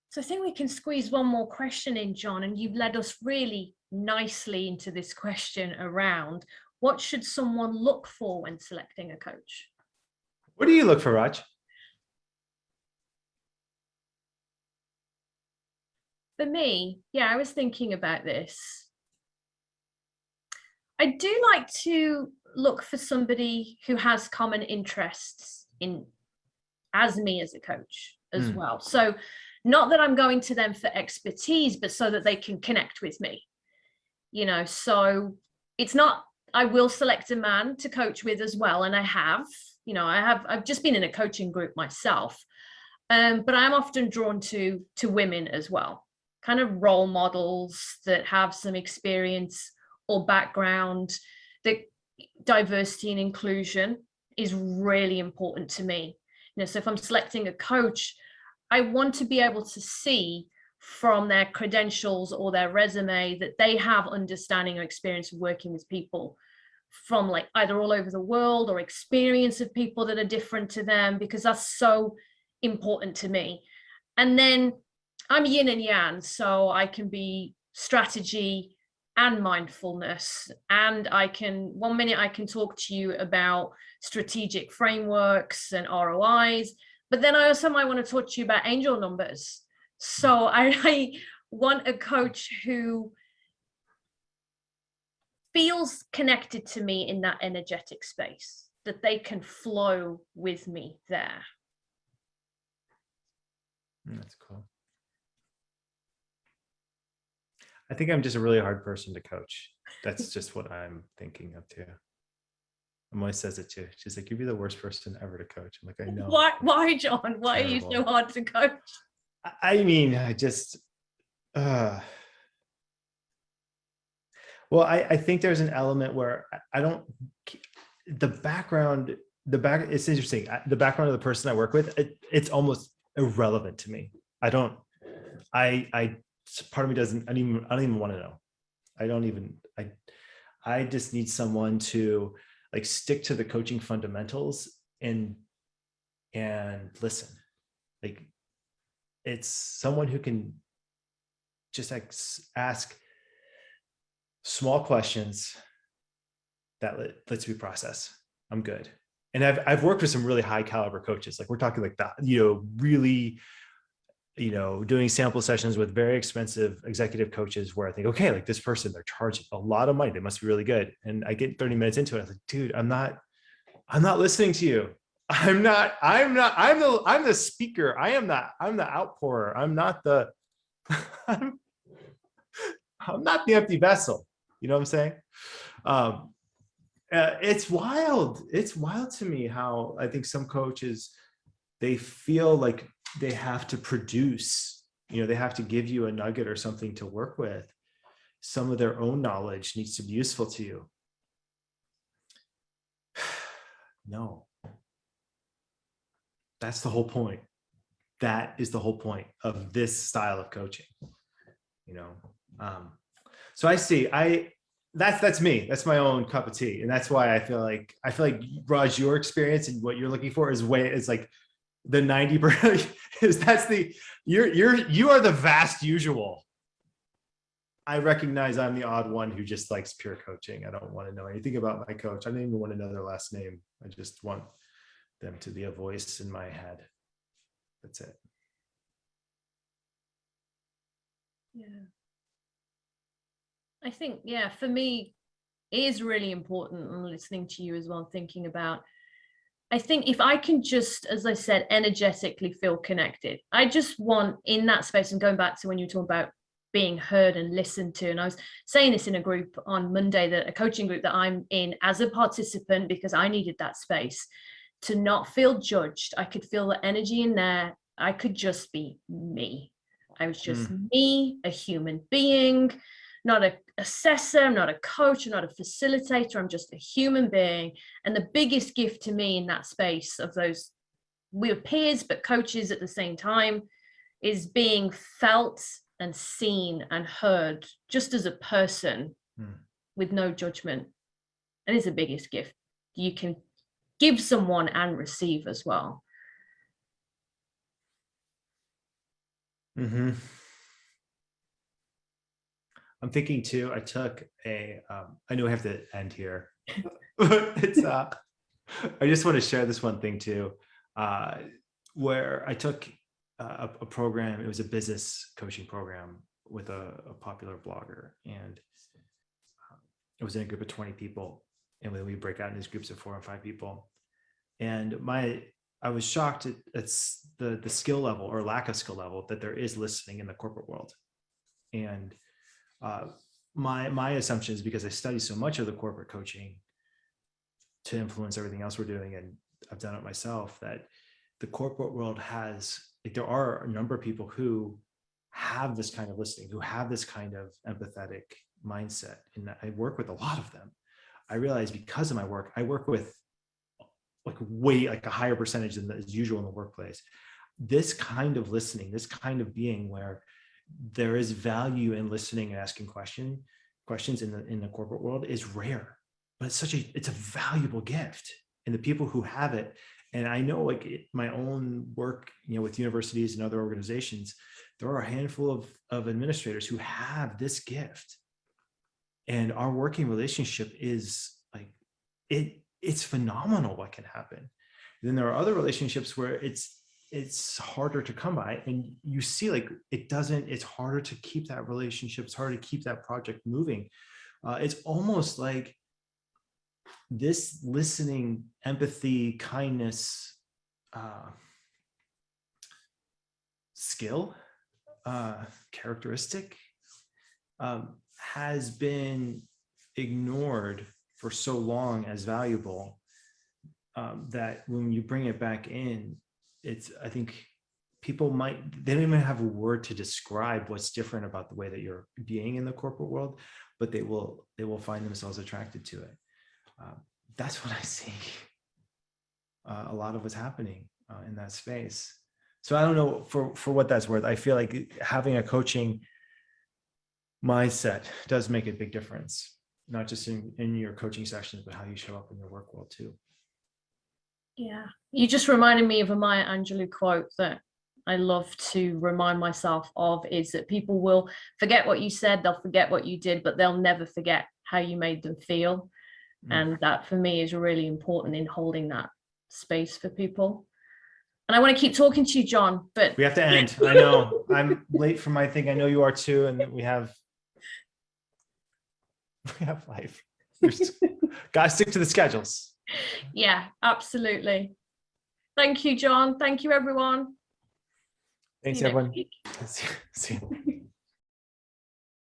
So I think we can squeeze one more question in, John, and you've led us really nicely into this question around what should someone look for when selecting a coach? What do you look for, Raj? For me, yeah, I was thinking about this. I do like to look for somebody who has common interests in as me as a coach as well. So not that I'm going to them for expertise, but so that they can connect with me, you know. So it's not, I will select a man to coach with as well. And I have, you know, I've just been in a coaching group myself. But I'm often drawn to women as well, kind of role models that have some experience or background. That diversity and inclusion is really important to me. You know, so if I'm selecting a coach, I want to be able to see from their credentials or their resume that they have understanding or experience of working with people from like either all over the world or experience of people that are different to them, because that's so important to me. And then I'm yin and yang, so I can be strategy and mindfulness, and I can, one minute I can talk to you about strategic frameworks and ROIs, but then I also might want to talk to you about angel numbers. So I want a coach who feels connected to me in that energetic space, that they can flow with me there. That's cool. I think I'm just a really hard person to coach. That's just what I'm thinking of too. Emily says it too. She's like, you'd be the worst person ever to coach. I'm like, I know. Why, John? Why are you so hard to coach? I mean, I just, well, I think there's an element where I don't, it's interesting. The background of the person I work with, it's almost irrelevant to me. I don't, part of me doesn't, I don't even want to know. I just need someone to like stick to the coaching fundamentals and listen. Like, it's someone who can just like ask small questions that lets me process. I'm good. And I've worked with some really high caliber coaches. Like, we're talking like that, you know, really, you know, doing sample sessions with very expensive executive coaches where I think, okay, like this person, they're charging a lot of money. They must be really good. And I get 30 minutes into it. I was like, dude, I'm not listening to you. I'm the speaker. I'm the outpourer. I'm not the empty vessel. You know what I'm saying? It's wild. It's wild to me how I think some coaches, they feel like they have to produce, you know, they have to give you a nugget or something to work with. Some of their own knowledge needs to be useful to you. No. That's the whole point. That is the whole point of this style of coaching, you know? So I see, that's me. That's my own cup of tea. And that's why I feel like Raj, your experience and what you're looking for is like the 90% is you are the vast usual. I recognize I'm the odd one who just likes pure coaching. I don't want to know anything about my coach. I don't even want to know their last name. I just want them to be a voice in my head. That's it. Yeah. I think, yeah, for me, it is really important. I'm listening to you as well, thinking about, I think if I can just, as I said, energetically feel connected, I just want in that space, and going back to when you talk about being heard and listened to, and I was saying this in a group on Monday, that a coaching group that I'm in as a participant, because I needed that space to not feel judged. I could feel the energy in there. I could just be me. I was just me, a human being, not an assessor, I'm not a coach, I'm not a facilitator, I'm just a human being. And the biggest gift to me in that space of those, we were peers, but coaches at the same time, is being felt and seen and heard just as a person with no judgment. And it's the biggest gift you can give someone and receive as well. Mm-hmm. I'm thinking too, I took I know I have to end here. It's I just want to share this one thing too, where I took a program. It was a business coaching program with a popular blogger, and it was in a group of 20 people. And then we break out in these groups of 4 and 5 people. And I was shocked at the skill level or lack of skill level that there is listening in the corporate world. And my assumption is, because I study so much of the corporate coaching to influence everything else we're doing, and I've done it myself, that the corporate world has, like, there are a number of people who have this kind of listening, who have this kind of empathetic mindset. And I work with a lot of them. I realize, because of my work, I work with like a higher percentage than is usual in the workplace. This kind of listening, this kind of being, where there is value in listening and asking questions in the corporate world, is rare, but it's a valuable gift. And the people who have it, and I know, like, my own work, with universities and other organizations, there are a handful of administrators who have this gift, and our working relationship is like, it's phenomenal what can happen. And then there are other relationships where it's harder to come by, and you see, like, it's harder to keep that relationship. It's harder to keep that project moving. It's almost like this listening, empathy, kindness, skill, characteristic, has been ignored for so long as valuable, that when you bring it back in, I think people they don't even have a word to describe what's different about the way that you're being in the corporate world, but they will find themselves attracted to it. That's what I see. A lot of what's happening in that space. So I don't know, for what that's worth, I feel like having a coaching mindset does make a big difference, not just in your coaching sessions, but how you show up in your work world too. Yeah, you just reminded me of a Maya Angelou quote that I love to remind myself of, is that people will forget what you said, they'll forget what you did, but they'll never forget how you made them feel. And that, for me, is really important in holding that space for people. And I want to keep talking to you, John, but we have to end. I know I'm late for my thing. I know you are too. And we have life. Gotta stick to the schedules. Yeah, absolutely. Thank you, John. Thank you, everyone. Thanks, everyone. See you.